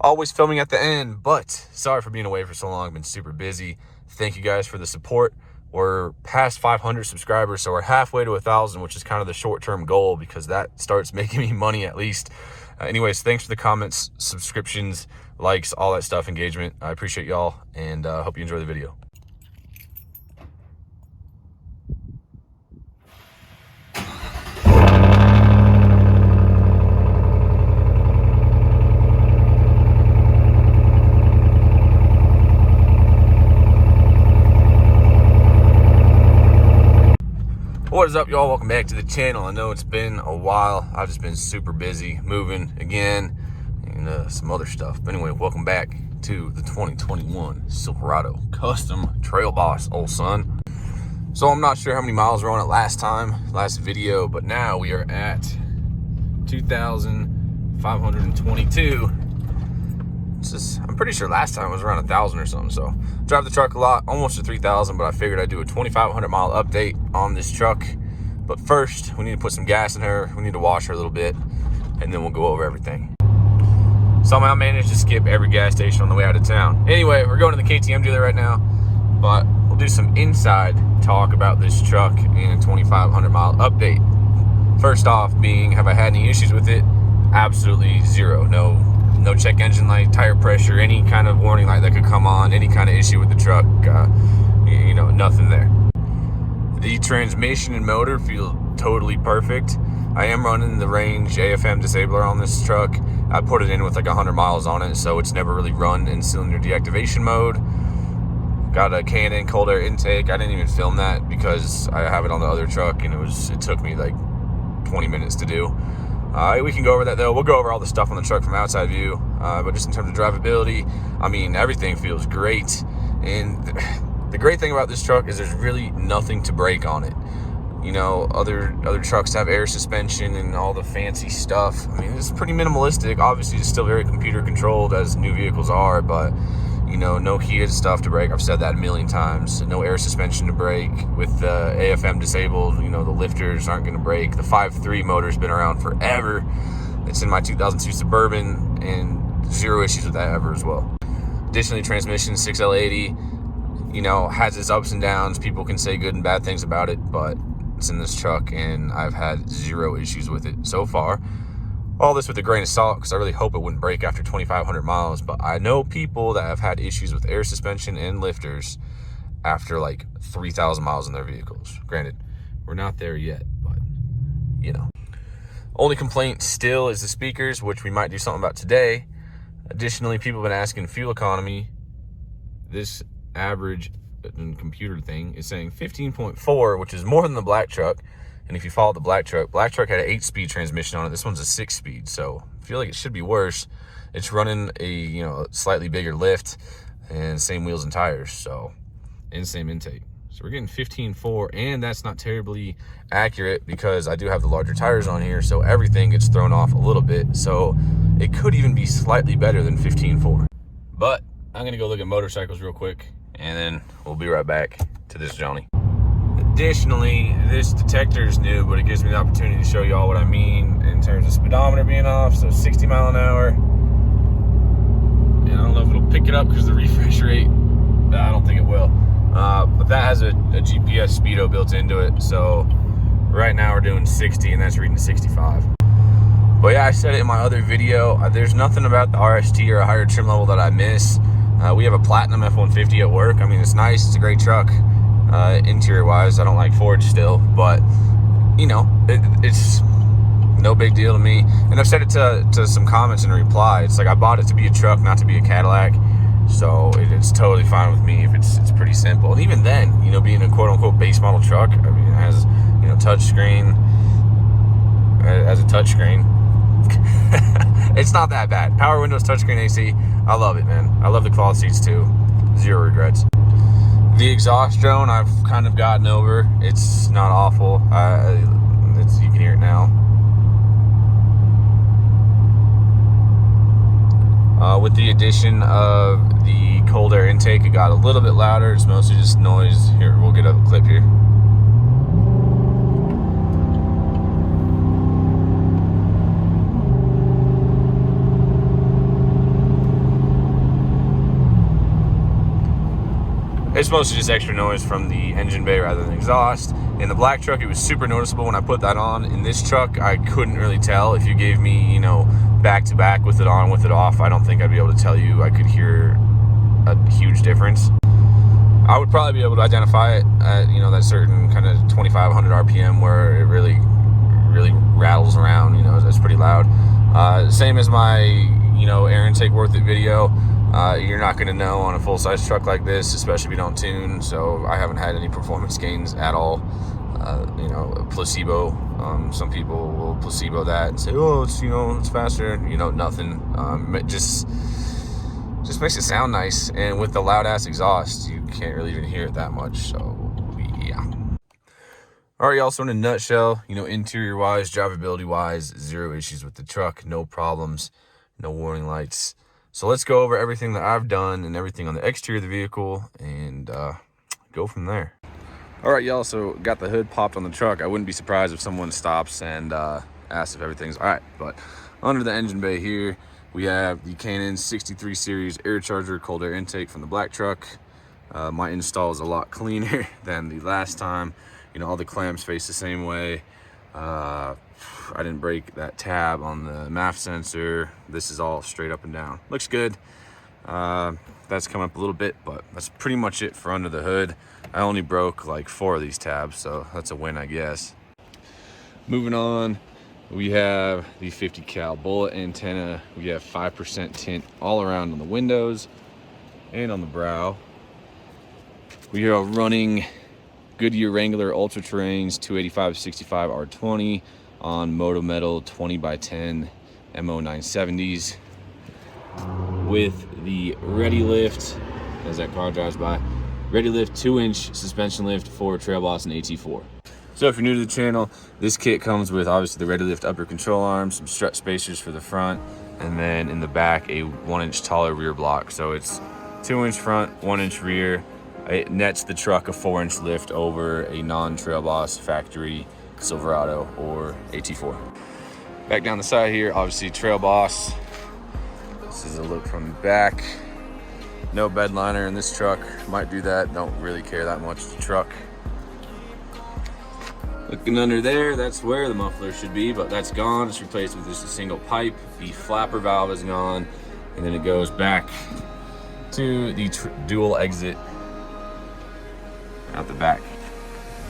always filming at the end, but sorry for being away for so long. I've been super busy. Thank you guys for the support. We're past 500 subscribers, so we're halfway to 1,000, which is kind of the short-term goal because that starts making me money at least. Anyways, thanks for the comments, subscriptions, likes, all that stuff, engagement. I appreciate y'all, and hope you enjoy the video. What is up, y'all? Welcome back to the channel. I know it's been a while. I've just been super busy moving again and some other stuff. But anyway, welcome back to the 2021 Silverado Custom Trail Boss, old son. So I'm not sure how many miles we're on it last video, but now we are at 2,522. I'm pretty sure last time it was around 1,000 or something. So drive the truck a lot, almost to 3,000, but I figured I'd do a 2,500 mile update on this truck. But first, we need to put some gas in her. We need to wash her a little bit, and then we'll go over everything. Somehow I managed to skip every gas station on the way out of town. Anyway, we're going to the KTM dealer right now, but we'll do some inside talk about this truck and a 2,500 mile update. First off being, have I had any issues with it? Absolutely zero. No check engine light, tire pressure, any kind of warning light that could come on, any kind of issue with the truck, nothing there. The transmission and motor feel totally perfect. I am running the range AFM disabler on this truck. I put it in with like 100 miles on it, so it's never really run in cylinder deactivation mode. Got a K&N cold air intake. I didn't even film that because I have it on the other truck, and it took me like 20 minutes to do. We can go over that though. We'll go over all the stuff on the truck from outside view, but just in terms of drivability, I mean, everything feels great. And the great thing about this truck is there's really nothing to break on it. You know, other trucks have air suspension and all the fancy stuff. I mean, it's pretty minimalistic. Obviously, it's still very computer controlled as new vehicles are, but no heated stuff to break. I've said that a million times. No air suspension to break. With the AFM disabled, the lifters aren't going to break. The 5.3 motor's been around forever. It's in my 2002 Suburban, and zero issues with that ever as well. Additionally, transmission 6L80, has its ups and downs. People can say good and bad things about it, but it's in this truck, and I've had zero issues with it so far. All this with a grain of salt, because I really hope it wouldn't break after 2,500 miles, but I know people that have had issues with air suspension and lifters after like 3,000 miles in their vehicles. Granted, we're not there yet, but Only complaint still is the speakers, which we might do something about today. Additionally, people have been asking fuel economy. This average computer thing is saying 15.4, which is more than the black truck. And if you follow the black truck had an 8-speed transmission on it. This one's a 6-speed, so I feel like it should be worse. It's running a slightly bigger lift and same wheels and tires, and same intake. So we're getting 15.4, and that's not terribly accurate because I do have the larger tires on here, so everything gets thrown off a little bit. So it could even be slightly better than 15.4. But I'm gonna go look at motorcycles real quick, and then we'll be right back to this Johnny. Additionally, this detector is new, but it gives me the opportunity to show you all what I mean in terms of speedometer being off. So 60 mile an hour. And I don't know if it'll pick it up because the refresh rate, I don't think it will. But that has a GPS speedo built into it. So right now we're doing 60, and that's reading 65. But yeah, I said it in my other video. There's nothing about the RST or a higher trim level that I miss. We have a Platinum F-150 at work. I mean, it's nice. It's a great truck. Interior wise, I don't like Ford still, but it's no big deal to me. And I've said it to some comments in reply. It's like I bought it to be a truck, not to be a Cadillac, so it's totally fine with me if it's pretty simple. And even then, being a quote-unquote base model truck, I mean, it has touchscreen. As a touchscreen, it's not that bad. Power windows, touchscreen AC, I love it, man. I love the cloth seats too. Zero regrets. The exhaust drone I've kind of gotten over. It's not awful. You can hear it now. With the addition of the cold air intake, it got a little bit louder. It's mostly just noise. Here, we'll get a clip here. It's mostly just extra noise from the engine bay rather than exhaust. In the black truck, it was super noticeable when I put that on. In this truck, I couldn't really tell. If you gave me, you know, back to back with it on, with it off, I don't think I'd be able to tell you. I could hear a huge difference. I would probably be able to identify it at, you know, that certain kind of 2,500 RPM where it really rattles around. You know, it's pretty loud. Same as my, you know, air intake worth it video. You're not going to know on a full-size truck like this, especially if you don't tune. So I haven't had any performance gains at all. You know, placebo. Some people will placebo that and say, oh, it's, you know, it's faster. You know, nothing. It just makes it sound nice. And with the loud ass exhaust, you can't really even hear it that much. So yeah. All right, y'all. So in a nutshell, you know, interior wise, drivability wise, zero issues with the truck, no problems, no warning lights. So let's go over everything that I've done and everything on the exterior of the vehicle and go from there. All right, y'all, so got the hood popped on the truck. I wouldn't be surprised if someone stops and asks if everything's all right. But under the engine bay here, we have the Canon 63 series air charger cold air intake from the black truck. My install is a lot cleaner than the last time. You know, all the clamps face the same way. I didn't break that tab on the MAF sensor. This is all straight up and down. Looks good. That's come up a little bit, but that's pretty much it for under the hood. I only broke like 4 of these tabs, so that's a win, I guess. Moving on, we have the 50 cal bullet antenna. We have 5% tint all around on the windows and on the brow. We are running Goodyear Wrangler Ultra Terrains 285/65 R20 on Moto Metal 20x10 MO970s with the Ready Lift, as that car drives by, Ready Lift 2-inch suspension lift for Trail Boss and AT4. So if you're new to the channel, this kit comes with obviously the Ready Lift upper control arm, some strut spacers for the front, and then in the back a 1-inch taller rear block. So it's 2-inch front, 1-inch rear. It nets the truck a 4-inch lift over a non-Trail Boss factory Silverado or AT4. Back down the side here, obviously Trail Boss. This is a look from the back. No bed liner in this truck. Might do that, don't really care that much. The truck. Looking under there, that's where the muffler should be, but that's gone. It's replaced with just a single pipe. The flapper valve is gone, and then it goes back to the dual exit out the back.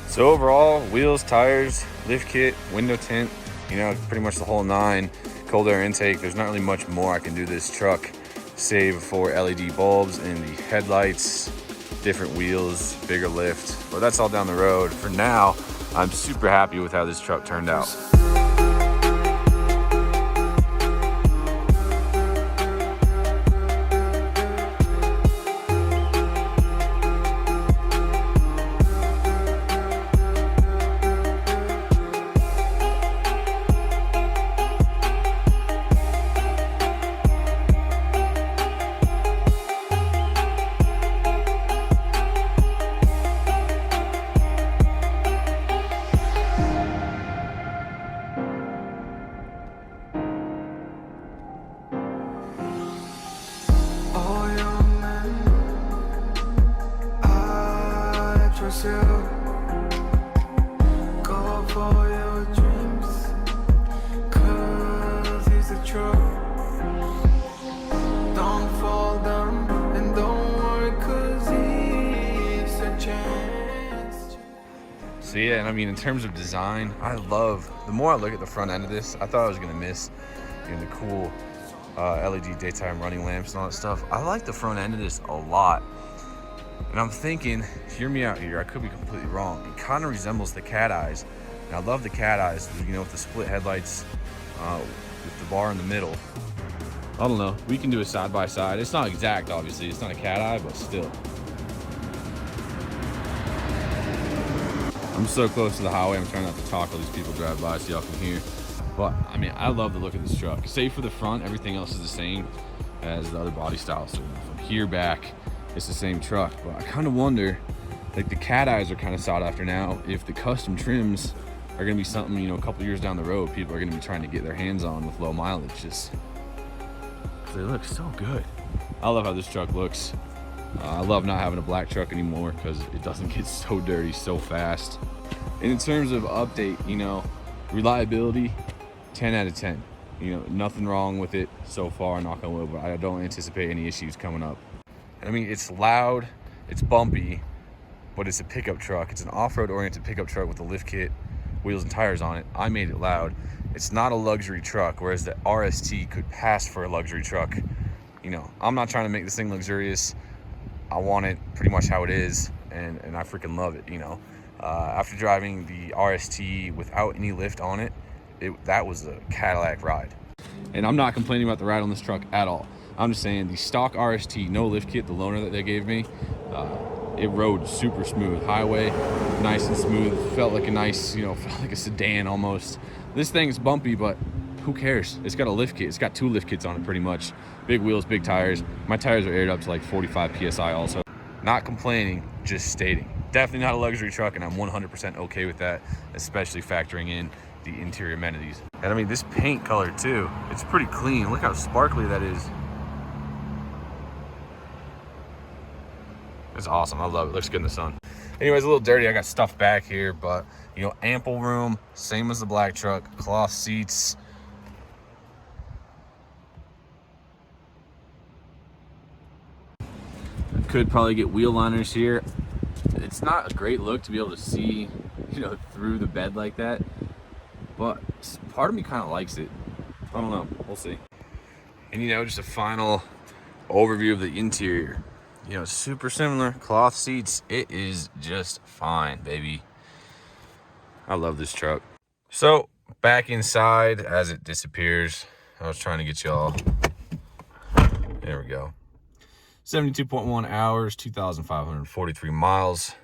So overall, wheels, tires, lift kit, window tint, you know, pretty much the whole 9. Cold air intake. There's not really much more I can do to this truck, save for LED bulbs in the headlights, different wheels, bigger lift, but that's all down the road. For now, I'm super happy with how this truck turned out. Go for your dreams, 'cause he's a truck. Don't fall down and don't worry, 'cause he's a chance. So yeah, and I mean, in terms of design, I love, the more I look at the front end of this, I thought I was gonna miss, you know, the cool LED daytime running lamps and all that stuff. I like the front end of this a lot. And I'm thinking, hear me out here, I could be completely wrong. It kind of resembles the cat eyes. And I love the cat eyes, you know, with the split headlights, with the bar in the middle. I don't know, we can do a side by side. It's not exact, obviously, it's not a cat eye, but still. I'm so close to the highway, I'm trying not to talk while these people drive by so y'all can hear. But I mean, I love the look of this truck. Save for the front, everything else is the same as the other body styles. So from here back, it's the same truck. But I kind of wonder, like, the cat eyes are kind of sought after now. If the custom trims are gonna be something, you know, a couple years down the road, people are gonna be trying to get their hands on with low mileage, just 'cause they look so good. I love how this truck looks. I love not having a black truck anymore because it doesn't get so dirty so fast. And in terms of update, you know, reliability, 10 out of 10. You know, nothing wrong with it so far, knock on wood, but I don't anticipate any issues coming up. And I mean, it's loud, it's bumpy, but it's a pickup truck. It's an off-road oriented pickup truck with a lift kit, wheels and tires on it. I made it loud. It's not a luxury truck, whereas the RST could pass for a luxury truck. You know, I'm not trying to make this thing luxurious. I want it pretty much how it is, and I freaking love it, you know. After driving the RST without any lift on it, that was a Cadillac ride. And I'm not complaining about the ride on this truck at all. I'm just saying the stock RST, no lift kit, the loaner that they gave me, it rode super smooth. Highway, nice and smooth. Felt like a nice, you know, felt like a sedan almost. This thing's bumpy, but who cares? It's got a lift kit. It's got 2 lift kits on it pretty much. Big wheels, big tires. My tires are aired up to like 45 PSI also. Not complaining, just stating. Definitely not a luxury truck, and I'm 100% okay with that, especially factoring in the interior amenities. And I mean, this paint color too, it's pretty clean. Look how sparkly that is. It's awesome. I love it. Looks good in the sun. Anyways, a little dirty. I got stuff back here, but you know, ample room. Same as the black truck. Cloth seats. I could probably get wheel liners here. It's not a great look to be able to see, you know, through the bed like that, but part of me kind of likes it. I don't know. We'll see. And you know, just a final overview of the interior. You know, super similar. Cloth seats. It is just fine, baby. I love this truck. So back inside as it disappears. I was trying to get y'all. There we go. 72.1 hours, 2,543 miles.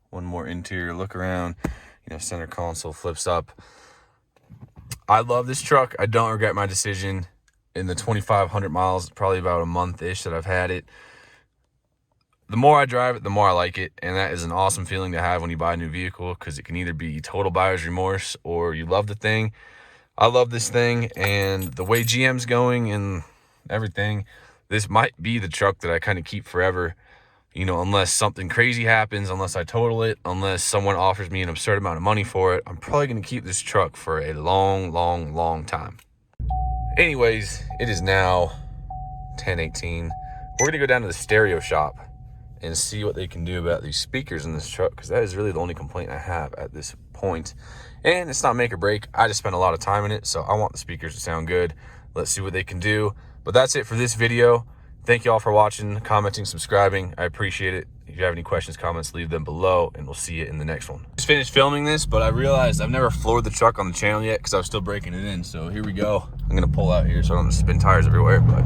One more interior look around. You know, center console flips up. I love this truck. I don't regret my decision. In the 2,500 miles, probably about a month-ish that I've had it. The more I drive it, the more I like it. And that is an awesome feeling to have when you buy a new vehicle, because it can either be total buyer's remorse or you love the thing. I love this thing, and the way GM's going and everything, this might be the truck that I kind of keep forever, you know, unless something crazy happens, unless I total it, unless someone offers me an absurd amount of money for it. I'm probably going to keep this truck for a long, long, long time. Anyways, it is now 10:18. We're going to go down to the stereo shop and see what they can do about these speakers in this truck, because that is really the only complaint I have at this point. And it's not make or break. I just spent a lot of time in it, so I want the speakers to sound good. Let's see what they can do. But that's it for this video. Thank you all for watching, commenting, subscribing. I appreciate it. If you have any questions, comments, leave them below, and we'll see you in the next one. Just finished filming this, but I realized I've never floored the truck on the channel yet because I was still breaking it in. So here we go. I'm gonna pull out here so I don't spin tires everywhere, but